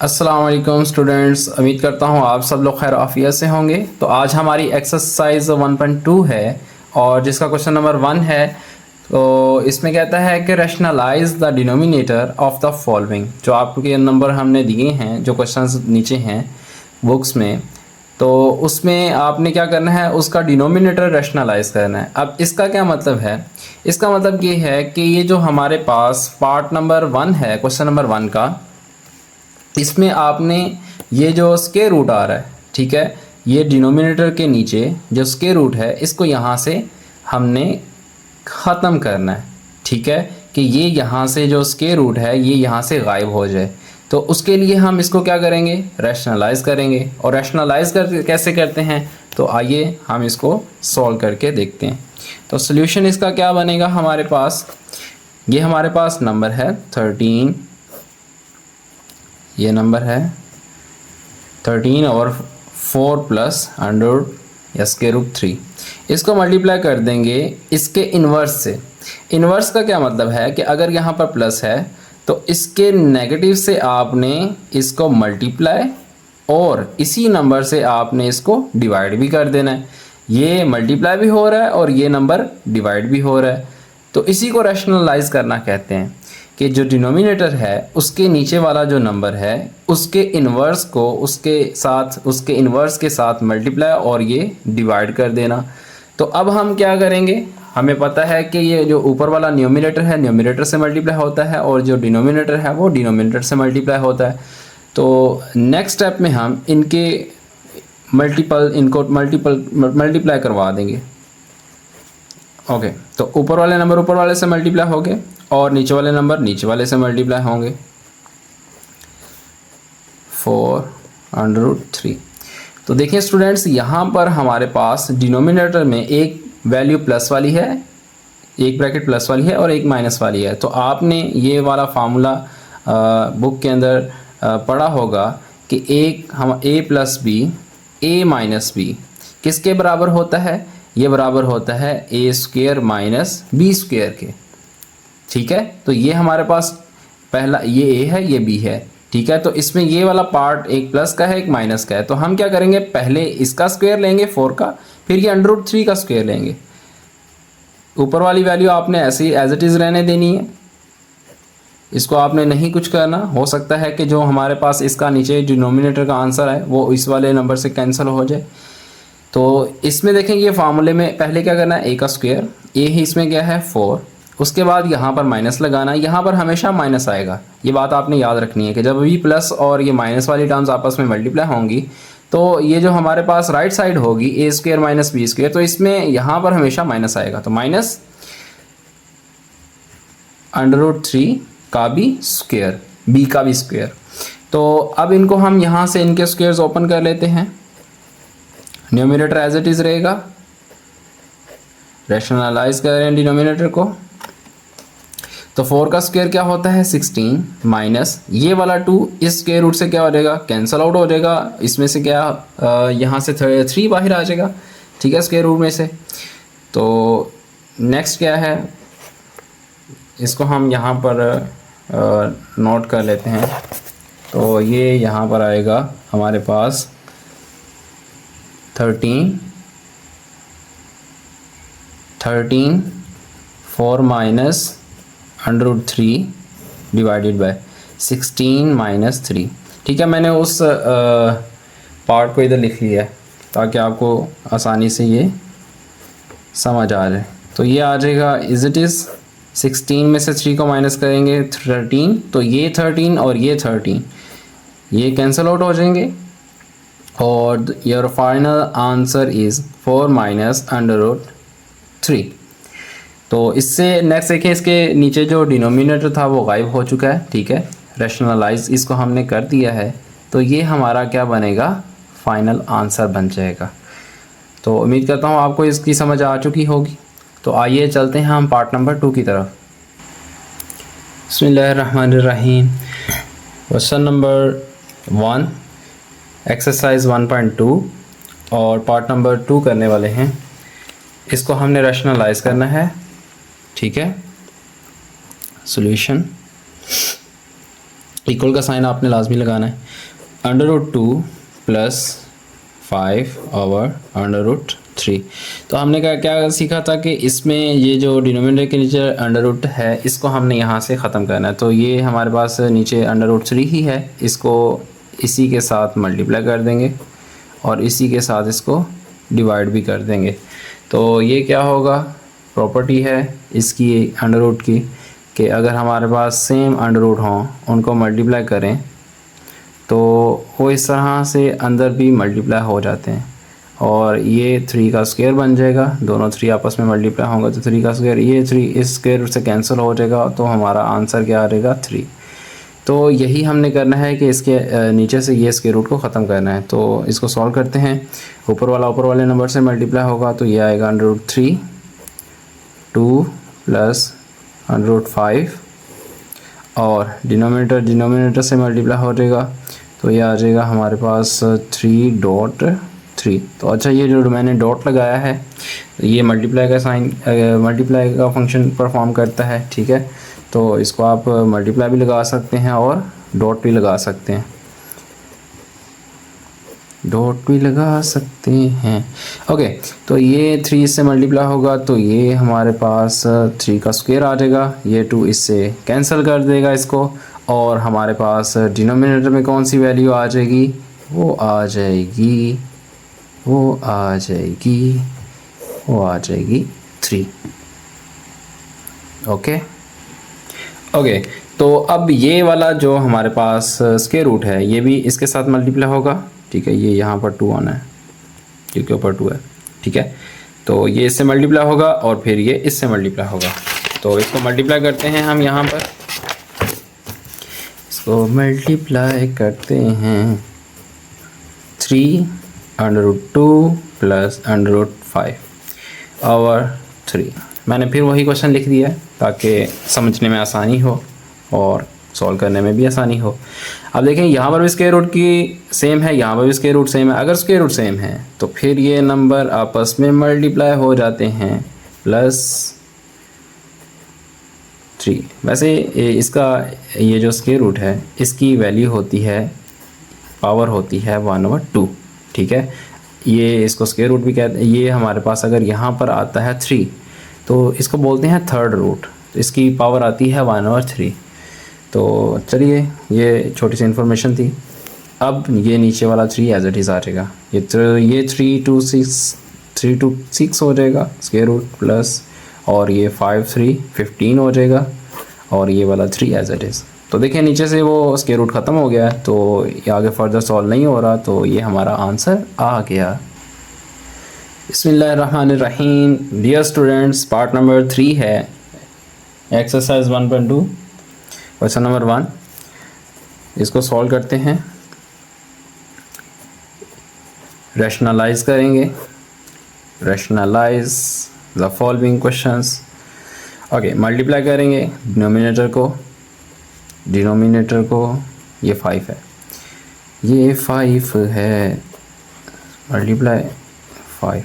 अस्सलाम वालेकुम स्टूडेंट्स, उम्मीद करता हूँ आप सब लोग खैर आफियत से होंगे। तो आज हमारी एक्सरसाइज 1.2 है और जिसका क्वेश्चन नंबर 1 है। तो इसमें कहता है कि rationalise the denominator of the following. जो आपके नंबर हमने दिए हैं, जो क्वेश्चंस नीचे हैं बुक्स में, तो उसमें आपने क्या करना है, उसका डिनोमिनेटर रैशनलाइज करना है। अब इसका क्या मतलब है? इसका मतलब ये है कि ये जो हमारे पास पार्ट नंबर 1 है, क्वेश्चन नंबर 1 का, इसमें आपने ये जो स्क्वायर रूट आ रहा है, ठीक है, ये डिनोमिनेटर के नीचे जो स्क्वायर रूट है, इसको यहाँ से हमने ख़त्म करना है। ठीक है, कि ये यहाँ से जो स्क्वायर रूट है ये यहाँ से गायब हो जाए। तो उसके लिए हम इसको क्या करेंगे, रैशनलाइज करेंगे। और रैशनलाइज कर कैसे करते हैं, तो आइए हम इसको सॉल्व करके देखते हैं। तो सोल्यूशन इसका क्या बनेगा हमारे पास, ये हमारे पास नंबर है 13, ये नंबर है 13 और 4 प्लस अंडर या स्क्वायर रूट 3। इसको मल्टीप्लाई कर देंगे इसके इन्वर्स से। इन्वर्स का क्या मतलब है कि अगर यहाँ पर प्लस है तो इसके नेगेटिव से आपने इसको मल्टीप्लाई और इसी नंबर से आपने इसको डिवाइड भी कर देना है। ये मल्टीप्लाई भी हो रहा है और ये नंबर डिवाइड भी हो रहा है। तो इसी को रैशनलाइज करना कहते हैं कि जो डिनोमिनेटर है उसके नीचे वाला जो नंबर है उसके इन्वर्स को उसके इन्वर्स के साथ मल्टीप्लाई और ये डिवाइड कर देना। तो अब हम क्या करेंगे, हमें पता है कि ये जो ऊपर वाला न्यूमरेटर है न्यूमरेटर से मल्टीप्लाई होता है और जो डिनोमिनेटर है वो डिनोमिनेटर से मल्टीप्लाई होता है। तो नेक्स्ट स्टेप में हम इनको मल्टीप्लाई करवा देंगे। ओके, तो ऊपर वाले नंबर ऊपर वाले से मल्टीप्लाई हो गए और नीचे वाले नंबर नीचे वाले से मल्टीप्लाई होंगे। 4√3। तो देखिए स्टूडेंट्स, यहाँ पर हमारे पास डिनोमिनेटर में एक वैल्यू प्लस वाली है, एक ब्रैकेट प्लस वाली है और एक माइनस वाली है। तो आपने ये वाला फार्मूला बुक के अंदर पढ़ा होगा कि ए plus B A minus B किसके बराबर होता है, ये बराबर होता है ए स्क्वायर माइनस बी स्क्वायर के। ठीक है, तो ये हमारे पास पहला ये ए है ये बी है। ठीक है, तो इसमें ये वाला पार्ट एक प्लस का है एक माइनस का है। तो हम क्या करेंगे, पहले इसका स्क्वायर लेंगे 4 का, फिर ये √3 का स्क्वायर लेंगे। ऊपर वाली वैल्यू आपने ऐसे ही एज इट इज़ रहने देनी है, इसको आपने नहीं कुछ करना। हो सकता है कि जो हमारे पास इसका नीचे डिनोमिनेटर का आंसर है वो इस वाले नंबर से कैंसिल हो जाए। तो इसमें देखेंगे फार्मूले में पहले क्या करना है, ए का स्क्वायर, ए ही इसमें क्या है 4, उसके बाद यहाँ पर माइनस लगाना है। यहाँ पर हमेशा माइनस आएगा, ये बात आपने याद रखनी है कि जब भी प्लस और ये माइनस वाली टर्म्स आपस में मल्टीप्लाई होंगी तो ये जो हमारे पास राइट साइड होगी ए स्क्वायर माइनस बी स्क्वायर, तो इसमें यहाँ पर हमेशा माइनस आएगा। तो माइनस √3 का भी स्क्वायर, बी का भी स्क्वायर। तो अब इनको हम यहाँ से इनके स्क्वायर्स ओपन कर लेते हैं। न्यूमरेटर एज इट इज रहेगा, रैशनलाइज करें डिनोमिनेटर को। तो 4 का स्क्वायर क्या होता है 16 माइनस ये वाला 2 इस स्क्वायर रूट से क्या हो जाएगा, कैंसल आउट हो जाएगा। इसमें से क्या यहाँ से 3 बाहर आ जाएगा, ठीक है, स्क्वायर रूट में से। तो नेक्स्ट क्या है, इसको हम यहाँ पर नोट कर लेते हैं। तो ये यहाँ पर आएगा हमारे पास 13 4 माइनस √3 डिवाइडेड बाय 16 माइनस 3। ठीक है, मैंने उस पार्ट को इधर लिख लिया है ताकि आपको आसानी से ये समझ आ जाए। तो ये आ जाएगा इज इट इज़ 16 में से 3 को माइनस करेंगे 13, तो ये 13 और ये 13 ये कैंसिल आउट हो जाएंगे और your final answer is 4 minus √3। तो इससे नेक्स्ट देखिए, इसके नीचे जो डिनोमिनेटर था वो गायब हो चुका है। ठीक है, रैशनलाइज इसको हमने कर दिया है, तो ये हमारा क्या बनेगा, फाइनल आंसर बन जाएगा। तो उम्मीद करता हूँ आपको इसकी समझ आ चुकी होगी। तो आइए चलते हैं हम पार्ट नंबर 2 की तरफ। बिस्मिल्लाहिर्रहमानिर्रहीम। क्वेश्चन नंबर 1 एक्सरसाइज 1.2 और पार्ट नंबर 2 करने वाले हैं। इसको हमने रैशनलाइज करना है। ठीक है, सॉल्यूशन इक्वल का साइन आपने लाजमी लगाना है। √2 प्लस 5/√3। तो हमने क्या सीखा था कि इसमें ये जो डिनोमिनेटर के नीचे √ है इसको हमने यहाँ से ख़त्म करना है। तो ये हमारे पास नीचे √3 ही है, इसको इसी के साथ मल्टीप्लाई कर देंगे और इसी के साथ इसको डिवाइड भी कर देंगे। तो ये क्या होगा, प्रॉपर्टी है इसकी √ की कि अगर हमारे पास सेम √ हों, उनको मल्टीप्लाई करें तो वो इस तरह से अंदर भी मल्टीप्लाई हो जाते हैं और ये 3 का स्क्वायर बन जाएगा। दोनों 3 आपस में मल्टीप्लाई होंगे तो 3 का स्क्वायर, ये 3 इस स्क्वायर से कैंसिल हो जाएगा तो हमारा आंसर क्या आ जाएगा 3। तो यही हमने करना है कि इसके नीचे से ये स्क्वायर रूट को ख़त्म करना है। तो इसको सॉल्व करते हैं। ऊपर वाले नंबर से मल्टीप्लाई होगा तो ये आएगा √3, 2 प्लस √5 और डिनोमिनेटर से मल्टीप्लाई हो जाएगा तो ये आ जाएगा हमारे पास 3.3। तो अच्छा, ये जो मैंने डॉट लगाया है ये मल्टीप्लाई का साइन, मल्टीप्लाई का फंक्शन परफॉर्म करता है, ठीक है। तो इसको आप मल्टीप्लाई भी लगा सकते हैं और डॉट भी लगा सकते हैं, ओके। तो ये 3 से मल्टीप्लाई होगा तो ये हमारे पास 3 का स्क्वायर आ जाएगा, ये 2 इससे कैंसिल कर देगा इसको और हमारे पास डिनोमिनेटर में कौन सी वैल्यू आ जाएगी, वो आ जाएगी 3। ओके। तो अब ये वाला जो हमारे पास स्क्वायर रूट है ये भी इसके साथ मल्टीप्लाई होगा, ठीक है। ये यहाँ पर 2 आना है क्योंकि ऊपर 2 है, ठीक है। तो ये इससे मल्टीप्लाई होगा और फिर ये इससे मल्टीप्लाई होगा। तो इसको मल्टीप्लाई करते हैं हम, यहाँ पर इसको मल्टीप्लाई करते हैं 3√2 प्लस √5/3। मैंने फिर वही क्वेश्चन लिख दिया है ताकि समझने में आसानी हो और सॉल्व करने में भी आसानी हो। अब देखें यहाँ पर भी स्क्वायर रूट की सेम है, यहाँ पर भी स्क्वायर रूट सेम है। अगर स्क्वायर रूट सेम है तो फिर ये नंबर आपस में मल्टीप्लाई हो जाते हैं +3। वैसे इसका ये जो स्क्वायर रूट है इसकी वैल्यू होती है, पावर होती है 1/2, ठीक है। ये इसको स्क्वायर रूट भी कहते हैं। ये हमारे पास अगर यहाँ पर आता है 3 तो इसको बोलते हैं थर्ड रूट, तो इसकी पावर आती है 1/3। तो चलिए, ये छोटी सी इन्फॉर्मेशन थी। अब ये नीचे वाला 3 एज इट इज़ आ जाएगा, ये 3 to 6 हो जाएगा स्क्वायर रूट प्लस, और ये 5 3 15 हो जाएगा और ये वाला 3 एज इट इज़। तो देखें नीचे से वो स्क्वायर रूट ख़त्म हो गया है तो ये आगे फर्दर सॉल्व नहीं हो रहा, तो ये हमारा आंसर आ गया। बिस्मिल्लाहिर्रहमानिर्रहीम। डियर स्टूडेंट्स, पार्ट नंबर 3 है, एक्सरसाइज 1.2, क्वेश्चन नंबर 1। इसको सॉल्व करते हैं, रैशनलाइज करेंगे, rationalise the following questions. Okay, multiply करेंगे डिनोमिनेटर को, ये 5 है, ये 5 है, मल्टीप्लाई 5।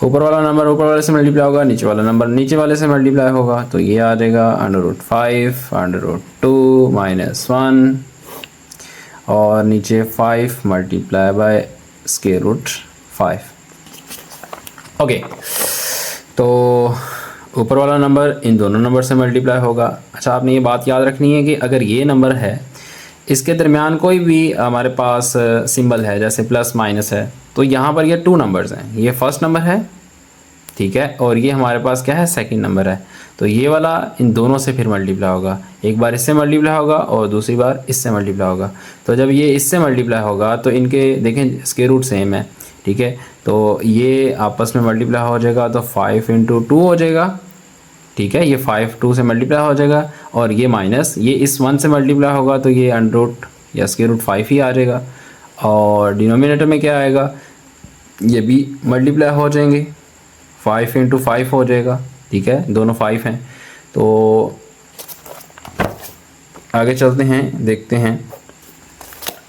ऊपर वाला नंबर ऊपर वाले से मल्टीप्लाई होगा, नीचे वाला नंबर नीचे वाले से मल्टीप्लाई होगा, तो ये आ जाएगा √5 √2 -1 और नीचे 5 multiply by square root 5। Okay, तो ऊपर वाला नंबर इन दोनों नंबर से मल्टीप्लाई होगा। अच्छा, आपने ये बात याद रखनी है कि अगर ये नंबर है, इसके दरमियान कोई भी हमारे पास सिंबल है, जैसे प्लस माइनस है, तो यहाँ पर ये 2 नंबर्स हैं, ये फर्स्ट नंबर है, ठीक है, और ये हमारे पास क्या है, सेकंड नंबर है। तो ये वाला इन दोनों से फिर मल्टीप्लाई होगा, एक बार इससे मल्टीप्लाई होगा और दूसरी बार इससे मल्टीप्लाई होगा। तो जब ये इससे मल्टीप्लाई होगा तो इनके देखें स्क्वायर रूट सेम है, ठीक है, तो ये आपस में मल्टीप्लाई हो जाएगा, तो 5 × 2 हो जाएगा, ठीक है, ये 5 2 से मल्टीप्लाई हो जाएगा, और ये माइनस ये इस 1 से मल्टीप्लाई होगा तो ये √ या स्क्वायर रूट 5 ही आ जाएगा। और डिनोमिनेटर में क्या आएगा, ये भी मल्टीप्लाई हो जाएंगे, 5 × 5 हो जाएगा, ठीक है, दोनों 5 हैं। तो आगे चलते हैं, देखते हैं।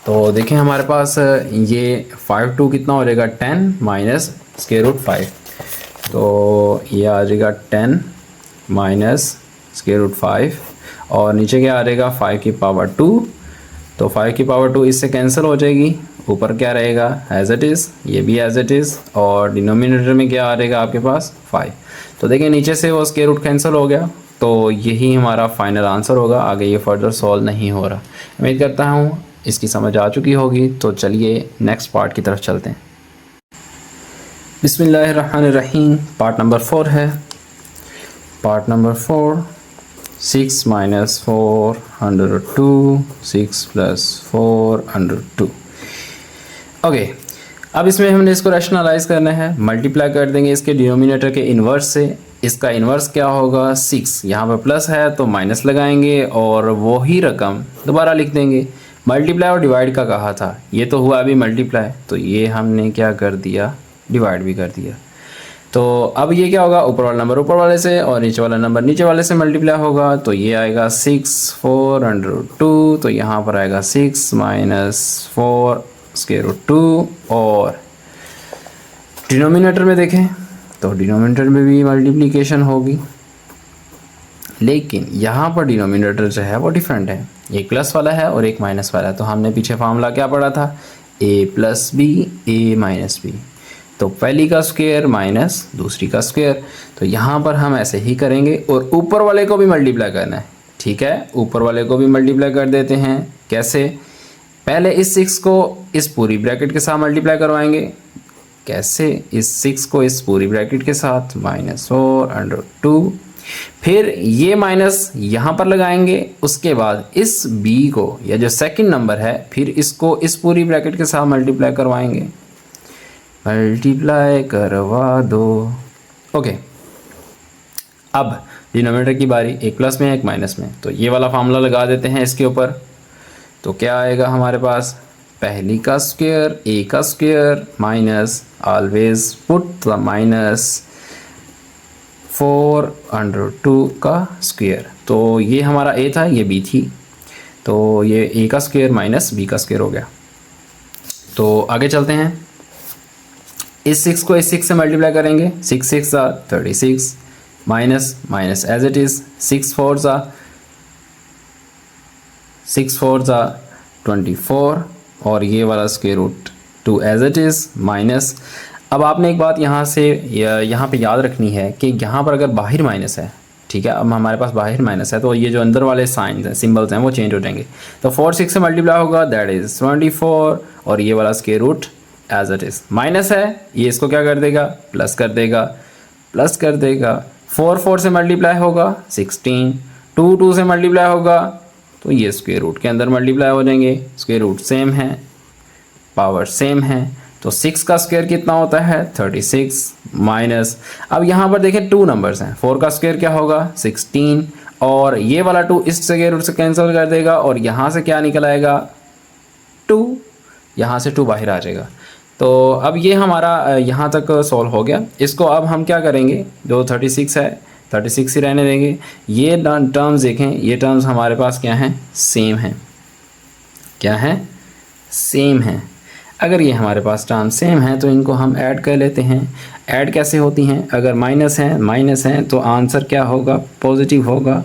तो देखें हमारे पास ये 5 2 कितना हो जाएगा, 10 माइनस स्क्वायर रूट 5, तो ये आ जाएगा 10 माइनस स्क्वायर रूट 5, और नीचे क्या आ जाएगा 5 की पावर 2 तो 5 की पावर 2 इससे कैंसिल हो जाएगी, ऊपर क्या रहेगा एज इट इज़, ये भी एज इट इज़, और डिनोमिनेटर में क्या आ रहेगा आपके पास 5। तो देखिए नीचे से वो स्क्वायर रूट कैंसिल हो गया, तो यही हमारा फाइनल आंसर होगा। आगे ये फर्दर सॉल्व नहीं हो रहा। उम्मीद करता हूँ इसकी समझ आ चुकी होगी। तो चलिए नेक्स्ट पार्ट की तरफ चलते हैं। बिस्मिल्लाहिर्रहमानिर्रहीम, पार्ट नंबर 4 है। Part number 4, 6 minus 402, 6 plus 402। Okay, अब इसमें हमने इसको रैशनलाइज करना है। मल्टीप्लाई कर देंगे इसके डिनोमिनेटर के इन्वर्स से। इसका इन्वर्स क्या होगा 6, यहाँ पर प्लस है तो माइनस लगाएंगे और वही रकम दोबारा लिख देंगे। मल्टीप्लाई और डिवाइड का कहा था, ये तो हुआ अभी मल्टीप्लाई, तो ये हमने क्या कर दिया डिवाइड भी कर दिया। तो अब ये क्या होगा, ऊपर वाला नंबर ऊपर वाले से और नीचे वाला नंबर नीचे वाले से मल्टीप्लाई होगा, तो ये आएगा 6 402। तो यहाँ पर आएगा 6 माइनस 4 स्क्वायर रूट 2, और डिनोमिनेटर में देखें तो डिनोमिनेटर में भी मल्टीप्लिकेशन होगी, लेकिन यहाँ पर डिनोमिनेटर जो है वो डिफरेंट है, एक प्लस वाला है और एक माइनस वाला है। तो हमने पीछे फार्मूला क्या पढ़ा था, a plus B A minus B, तो पहली का स्क्वायर माइनस दूसरी का स्क्वायर। तो यहाँ पर हम ऐसे ही करेंगे और ऊपर वाले को भी मल्टीप्लाई करना है। ठीक है, ऊपर वाले को भी मल्टीप्लाई कर देते हैं। कैसे, पहले इस 6 को इस पूरी ब्रैकेट के साथ मल्टीप्लाई करवाएंगे। कैसे, इस 6 को इस पूरी ब्रैकेट के साथ -4√2, फिर ये माइनस यहाँ पर लगाएंगे। उसके बाद इस b को, या जो सेकंड नंबर है, फिर इसको इस पूरी ब्रैकेट के साथ मल्टीप्लाई करवाएंगे। मल्टीप्लाई करवा दो। ओके, अब डिनोमिनेटर की बारी, एक प्लस में एक माइनस में, तो ये वाला फार्मूला लगा देते हैं इसके ऊपर। तो क्या आएगा हमारे पास, पहली का स्क्वायर a का square minus, always put the minus 4√2 का स्क्वायर। तो ये हमारा a था, ये b थी, तो ये a का स्क्वायर माइनस b का स्क्वायर हो गया। तो आगे चलते हैं, इस 6 को इस 6 से मल्टीप्लाई करेंगे। 6 6 36 minus minus as it is, 6 4 24, और ये वाला square root 2 as it is minus. अब आपने एक बात यहाँ पे याद रखनी है कि यहाँ पर अगर बाहर माइनस है, ठीक है, अब हमारे पास बाहर माइनस है, तो ये जो अंदर वाले साइंस हैं, सिंबल्स हैं, वो चेंज हो जाएंगे। तो 4 6 से मल्टीप्लाई होगा, दैट इज़ 24, और ये वाला square root as it is minus है, ये इसको क्या कर देगा, प्लस कर देगा, प्लस कर देगा। 4 4 से मल्टीप्लाई होगा 16, 2 2 से मल्टीप्लाई होगा, तो ये स्क्वायर रूट के अंदर मल्टीप्लाई हो जाएंगे। स्क्वायर रूट सेम है, पावर सेम है, तो 6 का स्क्वायर कितना होता है 36 माइनस। अब यहाँ पर देखें 2 नंबर्स हैं, 4 का स्क्वायर क्या होगा 16, और ये वाला 2 इस स्क्वायर रूट से कैंसिल कर देगा, और यहाँ से क्या निकल आएगा 2, यहाँ से 2 बाहर आ जाएगा। तो अब ये हमारा यहाँ तक सॉल्व हो गया। इसको अब हम क्या करेंगे, जो 36 है 36 ही रहने देंगे। ये टर्म्स देखें, ये टर्म्स हमारे पास क्या हैं, सेम हैं। क्या है, सेम हैं। अगर ये हमारे पास टर्म सेम हैं तो इनको हम ऐड कर लेते हैं। ऐड कैसे होती हैं, अगर माइनस हैं तो आंसर क्या होगा, पॉजिटिव होगा।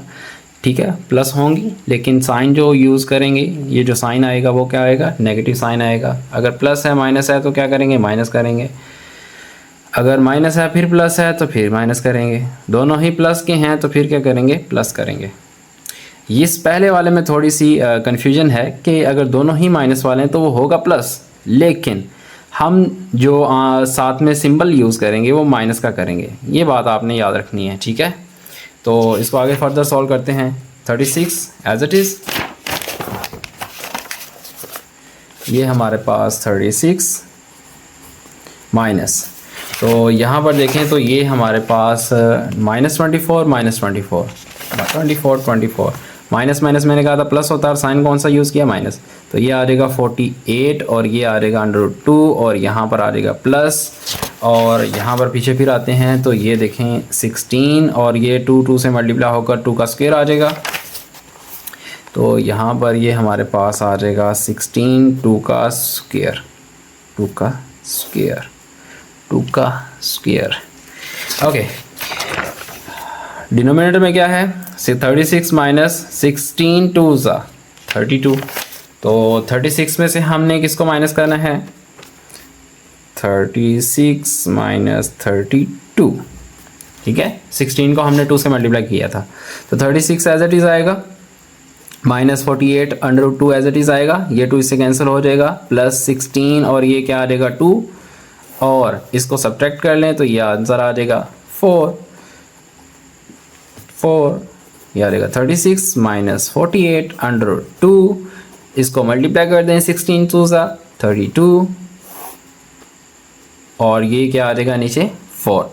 ठीक है, प्लस होंगी, लेकिन साइन जो यूज़ करेंगे, ये जो साइन आएगा वो क्या आएगा, नेगेटिव साइन आएगा। अगर प्लस है माइनस है तो क्या करेंगे, माइनस करेंगे। अगर माइनस है फिर प्लस है तो फिर माइनस करेंगे। दोनों ही प्लस के हैं तो फिर क्या करेंगे, प्लस करेंगे। इस पहले वाले में थोड़ी सी कन्फ्यूजन है कि अगर दोनों ही माइनस वाले हैं तो वो होगा प्लस, लेकिन हम जो साथ में सिंबल यूज़ करेंगे वो माइनस का करेंगे। ये बात आपने याद रखनी है। ठीक है, तो इसको आगे फर्दर सॉल्व करते हैं। 36 एज इट इज़, ये हमारे पास 36 माइनस, तो यहाँ पर देखें तो ये हमारे पास -24 24 माइनस माइनस मैंने कहा था प्लस होता है, और साइन कौन सा यूज़ किया, माइनस। तो ये आ जाएगा 48, और ये आ जाएगा √2, और यहाँ पर आ जाएगा प्लस, और यहाँ पर पीछे फिर आते हैं तो ये देखें 16, और ये 2 2 से मल्टीप्लाई होकर 2 का स्क्वायर आ जाएगा। तो यहाँ पर ये हमारे पास आ जाएगा 16 2 का स्क्वायर, 2 का स्क्वायर, 2 का स्क्वायर। ओके, डिनोमिनेटर में क्या है, 36 माइनस 16 2 32, तो 36 में से हमने किसको माइनस करना है, 36 माइनस 32, ठीक है। 16 को हमने 2 से मल्टीप्लाई किया था, तो 36 एज इट इज़ आएगा, minus 48 under root 2 as it is आएगा, ये 2 इससे कैंसिल हो जाएगा, प्लस 16 और ये क्या आ जाएगा 2, और इसको सब्ट्रैक्ट कर लें तो ये आंसर आ जाएगा 4, ये आ जाएगा 36 माइनस 48 अंडर रूट 2, इसको मल्टीप्लाई कर दें 16 2 सा 32, और ये क्या आ जाएगा नीचे 4।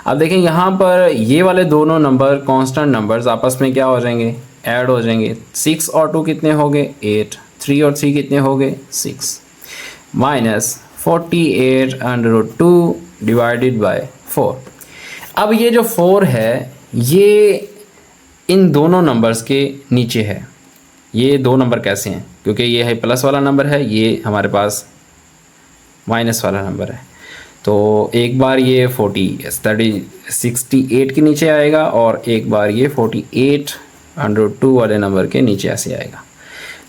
अब देखें यहाँ पर ये वाले दोनों नंबर कांस्टेंट नंबर्स आपस में क्या हो जाएंगे, ऐड हो जाएंगे। 6 और 2 कितने हो गए 8, 3 और 3 कितने हो गए 6, minus 48 under root 2 divided by 4। अब ये जो 4 है ये इन दोनों नंबर्स के नीचे है। ये दो नंबर कैसे हैं, क्योंकि ये है प्लस वाला नंबर है, ये हमारे पास माइनस वाला नंबर है। तो एक बार ये 68 के नीचे आएगा और एक बार ये 48 अंडर रूट 2 वाले नंबर के नीचे ऐसे आएगा।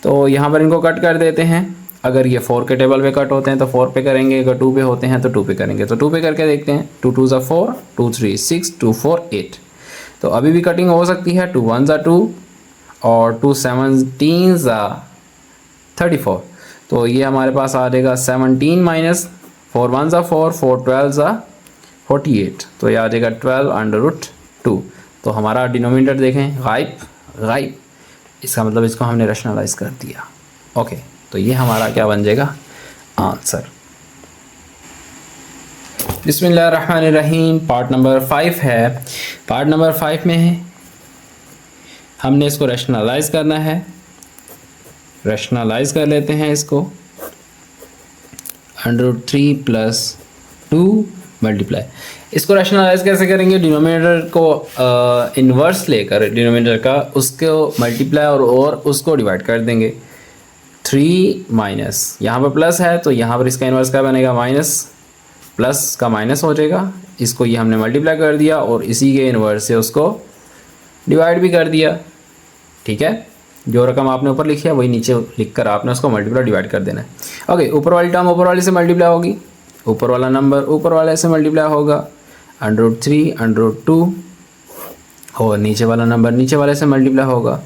तो यहाँ पर इनको कट कर देते हैं। अगर ये 4 के टेबल पे कट होते हैं तो 4 पे करेंगे, अगर 2 पे होते हैं तो 2 पे करेंगे। तो 2 पे करके देखते हैं, 2 2 ज़ा 4, 2 3 6, 2 4 8। तो अभी भी कटिंग हो सकती है, 2 1 ज़ा 2 और 2 17 ज़ा 34। तो ये हमारे पास आ जाएगा 17 माइनस 4 1 ज़ा 4, 4 12 ज़ा 48, तो ये आ जाएगा 12 अंडर रूट 2। तो हमारा डिनोमिनेटर देखें गायब, इसका मतलब इसको हमने रैशनलाइज कर दिया। ओके, तो ये हमारा क्या बन जाएगा आंसर। बिस्मिल्लाहिर्रहमानिर्रहीम। पार्ट नंबर 5 है। पार्ट नंबर 5 में है हमने इसको रैशनलाइज करना है। रैशनलाइज कर लेते हैं इसको, अंडर रूट 3 प्लस 2 मल्टीप्लाई। इसको रैशनलाइज कैसे करेंगे, डिनोमिनेटर को इन्वर्स लेकर डिनोमिनेटर का उसको मल्टीप्लाई और उसको डिवाइड कर देंगे। 3 माइनस, यहाँ पर प्लस है तो यहाँ पर इसका इन्वर्स क्या बनेगा, माइनस, प्लस का माइनस हो जाएगा। इसको ये हमने मल्टीप्लाई कर दिया और इसी के इन्वर्स से उसको डिवाइड भी कर दिया। ठीक है, जो रकम आपने ऊपर लिखी है वही नीचे लिखकर आपने उसको मल्टीप्लाई डिवाइड कर देना है। ओके, ऊपर वाली टर्म ऊपर वाले से मल्टीप्लाई होगी, ऊपर वाला नंबर ऊपर वाले से मल्टीप्लाई होगा, अंडर रूट 3 अंडर रूट 2, और नीचे वाला नंबर नीचे वाले से मल्टीप्लाई होगा।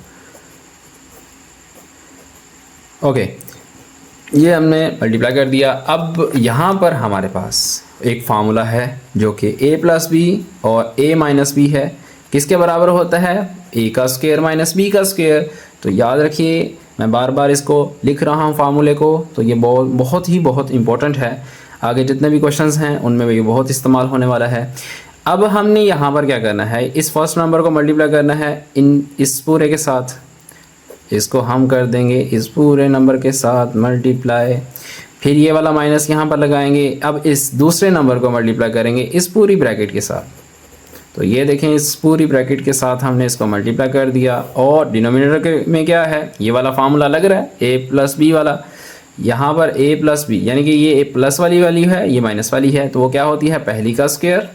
ओके, ये हमने मल्टीप्लाई कर दिया। अब यहाँ पर हमारे पास एक फार्मूला है जो कि a प्लस बी और a माइनस बी है। किसके बराबर होता है, a का स्क्वायर माइनस b का स्क्वायर। तो याद रखिए, मैं बार बार इसको लिख रहा हूँ फार्मूले को, तो ये बहुत इंपॉर्टेंट है। आगे जितने भी क्वेश्चंस हैं उनमें ये बहुत इस्तेमाल होने वाला है। अब हमने यहाँ पर क्या करना है, इस फर्स्ट नंबर को मल्टीप्लाई करना है इस पूरे के साथ। इसको हम कर देंगे इस पूरे नंबर के साथ मल्टीप्लाई, फिर ये वाला माइनस यहाँ पर लगाएंगे। अब इस दूसरे नंबर को मल्टीप्लाई करेंगे इस पूरी ब्रैकेट के साथ। तो ये देखें, इस पूरी ब्रैकेट के साथ हमने इसको मल्टीप्लाई कर दिया, और डिनोमिनेटर में क्या है, ये वाला फार्मूला लग रहा है a प्लस बी वाला। यहाँ पर a प्लस बी यानी कि ये a प्लस वाली वैल्यू है, ये माइनस वाली है, तो वो क्या होती है, पहली का स्क्वायर,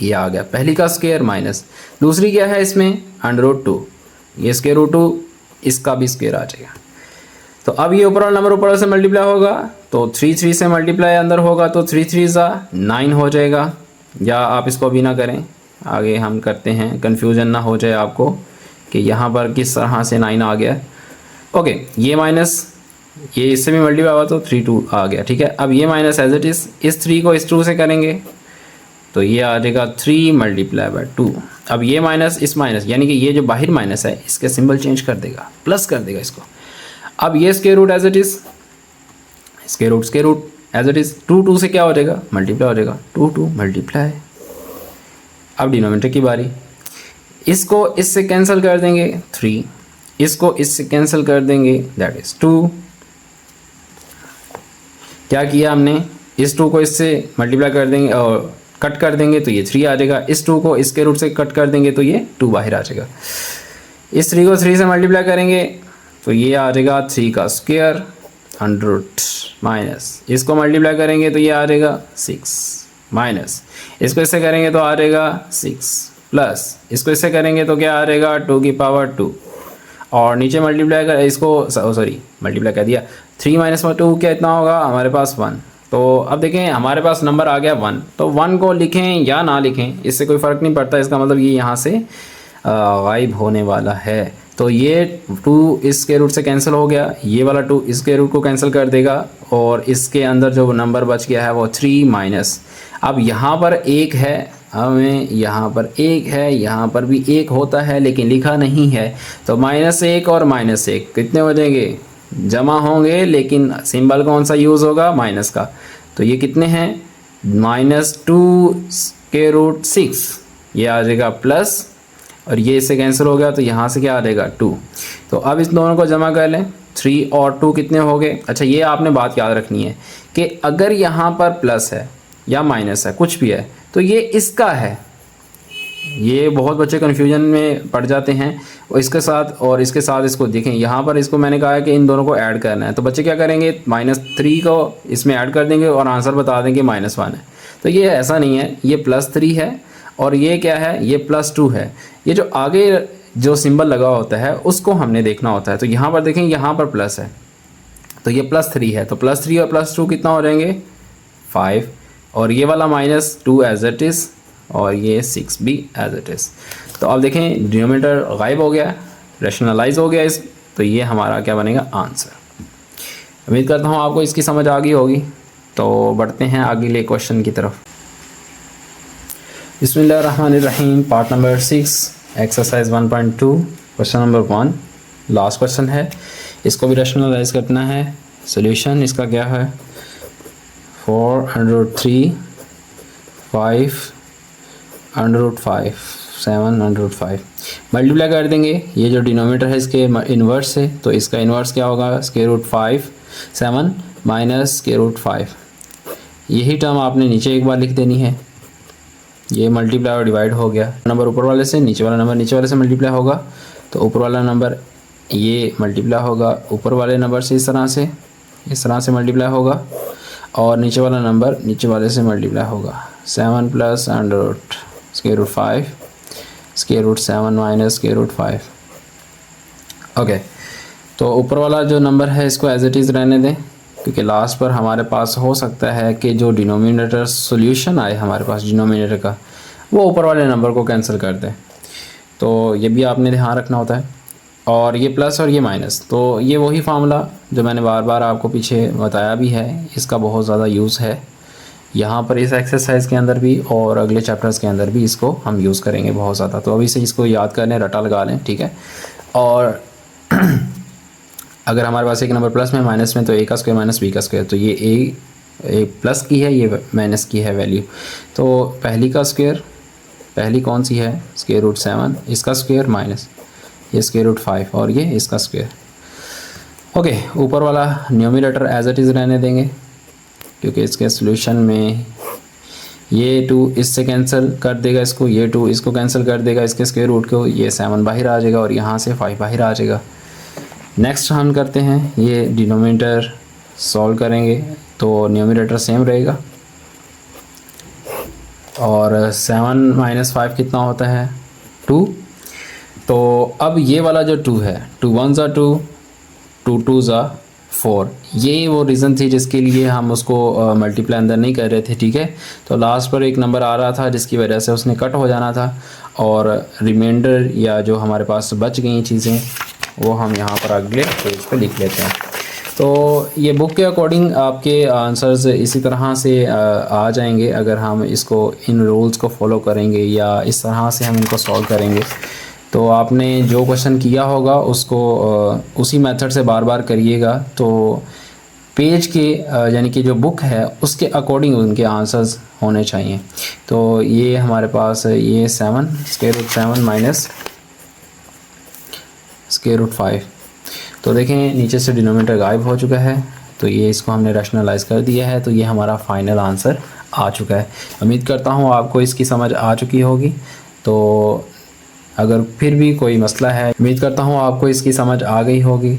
ये आ गया पहली का स्क्वायर माइनस दूसरी क्या है इसमें अंडर रूट 2, ये स्क्वायर रूट 2, इसका भी स्क्वायर आ जाएगा। तो अब ये ऊपर वाला नंबर ऊपर से मल्टीप्लाई होगा, तो 3 3 से मल्टीप्लाई अंदर होगा, तो 3 3 ज़ा 9 हो जाएगा। या आप इसको भी ना करें, आगे हम करते हैं, कन्फ्यूजन ना हो जाए आपको कि यहाँ पर किस तरह से 9 आ गया। ओके, ये माइनस ये इससे भी मल्टीप्लाई हुआ तो 3 2 आ गया। ठीक है, अब ये माइनस एज इट इज़, इस 3 को इस 2 से करेंगे तो ये आ जाएगा 3 मल्टीप्लाई बाय 2। अब ये माइनस इस माइनस यानी कि ये जो बाहर माइनस है इसके सिंबल चेंज कर देगा, प्लस कर देगा इसको। अब ये square root as it is, square root as it is, 2 2 से क्या हो जाएगा, मल्टीप्लाई हो जाएगा, 2 2 मल्टीप्लाई। अब डिनोमिनेटर की बारी, इसको इससे कैंसिल कर देंगे 3, इसको इससे कैंसिल कर देंगे दैट इज़ 2। क्या किया हमने, इस 2 को इससे मल्टीप्लाई कर देंगे और कट कर देंगे तो ये 3 आ जाएगा, इस 2 को इसके रूट से कट कर देंगे तो ये 2 बाहर आ जाएगा। इस 3 को 3 से मल्टीप्लाई करेंगे तो ये आ जाएगा 3 का स्क्वायर अंडर रूट माइनस, इसको मल्टीप्लाई करेंगे तो ये आ जाएगा 6 माइनस, इसको इससे करेंगे तो आ जाएगा 6 प्लस, इसको इससे करेंगे तो क्या आ जाएगा 2 की पावर 2, और नीचे मल्टीप्लाई कर इसको सॉरी मल्टीप्लाई कर दिया, 3 माइनस 2 क्या इतना होगा हमारे पास 1। तो अब देखें हमारे पास नंबर आ गया 1, तो 1 को लिखें या ना लिखें इससे कोई फ़र्क नहीं पड़ता, इसका मतलब ये यहाँ से गायब होने वाला है। तो ये 2 इसके रूट से कैंसिल हो गया, ये वाला 2 इसके रूट को कैंसिल कर देगा और इसके अंदर जो नंबर बच गया है वो 3 माइनस, अब यहाँ पर 1 है, हमें यहाँ पर 1 है, यहाँ पर भी 1 होता है लेकिन लिखा नहीं है, तो -1 और -1 कितने हो जाएंगे, जमा होंगे, लेकिन सिंबल कौन सा यूज़ होगा, माइनस का। तो ये कितने हैं, -2√6, ये आ जाएगा प्लस, और ये इससे कैंसिल हो गया तो यहाँ से क्या आ जाएगा 2। तो अब इस दोनों को जमा कर लें, 3 और 2 कितने हो गए। अच्छा ये आपने बात याद रखनी है कि अगर यहाँ पर प्लस है या माइनस है कुछ भी है तो ये इसका है, ये बहुत बच्चे कन्फ्यूजन में पड़ जाते हैं, और इसके साथ और इसके साथ इसको देखें, यहाँ पर इसको मैंने कहा है कि इन दोनों को ऐड करना है, तो बच्चे क्या करेंगे, -3 को इसमें ऐड कर देंगे और आंसर बता देंगे -1 है। तो ये ऐसा नहीं है, ये +3 है और ये क्या है, ये +2 है। ये जो आगे जो सिंबल लगा होता है उसको हमने देखना होता है। तो यहाँ पर देखें, यहाँ पर प्लस है तो ये +3 है, तो +3 और +2 कितना हो जाएंगे 5, और ये वाला -2 एज इट इज़ और ये 6 भी एज इट इज़। तो अब देखें डिनोमिनेटर गायब हो गया, रैशनलाइज हो गया इस, तो ये हमारा क्या बनेगा, आंसर। उम्मीद करता हूँ आपको इसकी समझ आ गई होगी। तो बढ़ते हैं अगले क्वेश्चन की तरफ। बिस्मिल्लाहिर्रहमानिर्रहीम, part number 6 exercise 1.2 question number 1 last question है, इसको भी रैशनलाइज करना है। सोल्यूशन इसका क्या है, 4√3 5√5 7/5 मल्टीप्लाई कर देंगे। ये जो डिनोमिनेटर है इसके इन्वर्स है, तो इसका इन्वर्स क्या होगा, √5 7 माइनस √5। यही टर्म आपने नीचे एक बार लिख देनी है, ये मल्टीप्लाई और डिवाइड हो गया, नंबर ऊपर वाले से, नीचे वाला नंबर नीचे वाले से मल्टीप्लाई होगा, तो ऊपर वाला नंबर ये मल्टीप्लाई होगा ऊपर वाले नंबर से, इस तरह से मल्टीप्लाई होगा, और नीचे वाला नंबर नीचे वाले से मल्टीप्लाई होगा। 7 + √5 √7 माइनस √5। ओके, तो ऊपर वाला जो नंबर है इसको एज इट इज़ रहने दें, क्योंकि लास्ट पर हमारे पास हो सकता है कि जो डिनोमिनेटर सॉल्यूशन आए हमारे पास डिनोमिनेटर का, वो ऊपर वाले नंबर को कैंसिल कर दे। तो ये भी आपने ध्यान रखना होता है। और ये प्लस और ये माइनस, तो ये वही फार्मूला जो मैंने बार बार आपको पीछे बताया भी है, इसका बहुत ज़्यादा यूज़ है यहाँ पर इस एक्सरसाइज के अंदर भी और अगले चैप्टर्स के अंदर भी इसको हम यूज़ करेंगे बहुत ज़्यादा। तो अभी से इसको याद कर लें, रटा लगा लें, ठीक है। और अगर हमारे पास एक नंबर प्लस में माइनस में, तो a का स्क्वायर माइनस b का स्क्वायर, तो ये a प्लस की है, ये माइनस की है वैल्यू। तो पहली का स्क्वायर, पहली कौन सी है, √7, इसका स्क्वायर माइनस ये √5 और ये इसका स्क्वायर। ओके, ऊपर वाला न्यूमरेटर एज इट इज़ रहने देंगे, क्योंकि इसके सॉल्यूशन में ये 2 इससे कैंसिल कर देगा इसको, ये 2 इसको कैंसिल कर देगा इसके स्क्वायर रूट को, ये 7 बाहर आ जाएगा और यहाँ से 5 बाहर आ जाएगा। नेक्स्ट हम करते हैं, ये डिनोमिनेटर सॉल्व करेंगे तो न्यूमरेटर सेम रहेगा, और 7 - 5 कितना होता है 2। तो अब ये वाला जो 2 है, 2 1s are 2, 2 2s are 4, ये वो रीज़न थी जिसके लिए हम उसको मल्टीप्लाई अंदर नहीं कर रहे थे, ठीक है। तो लास्ट पर एक नंबर आ रहा था जिसकी वजह से उसने कट हो जाना था, और रिमाइंडर या जो हमारे पास बच गई चीज़ें वो हम यहाँ पर अगले पेज पे लिख लेते हैं। तो ये बुक के अकॉर्डिंग आपके आंसर्स इसी तरह से आ जाएंगे अगर हम इसको इन रूल्स को फॉलो करेंगे या इस तरह से हम इनको सॉल्व करेंगे। तो आपने जो क्वेश्चन किया होगा उसको उसी मेथड से बार बार करिएगा, तो पेज के यानी कि जो बुक है उसके अकॉर्डिंग उनके आंसर्स होने चाहिए। तो ये हमारे पास ये 7 √7 माइनस √5। तो देखें नीचे से डिनोमिनेटर गायब हो चुका है, तो ये इसको हमने रैशनलाइज कर दिया है, तो ये हमारा फाइनल आंसर आ चुका है। उम्मीद करता हूँ आपको इसकी समझ आ चुकी होगी। तो अगर फिर भी कोई मसला है, उम्मीद करता हूँ आपको इसकी समझ आ गई होगी।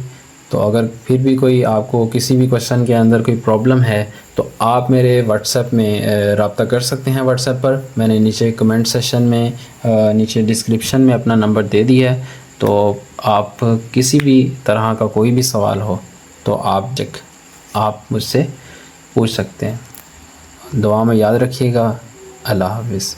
तो अगर फिर भी कोई आपको किसी भी क्वेश्चन के अंदर कोई प्रॉब्लम है तो आप मेरे व्हाट्सएप में रब्ता कर सकते हैं। व्हाट्सएप पर मैंने नीचे कमेंट सेशन में नीचे डिस्क्रिप्शन में अपना नंबर दे दिया है, तो आप किसी भी तरह का कोई भी सवाल हो तो आप मुझसे पूछ सकते हैं। दुआ में याद रखिएगा। अल्लाह हाफ़िज़।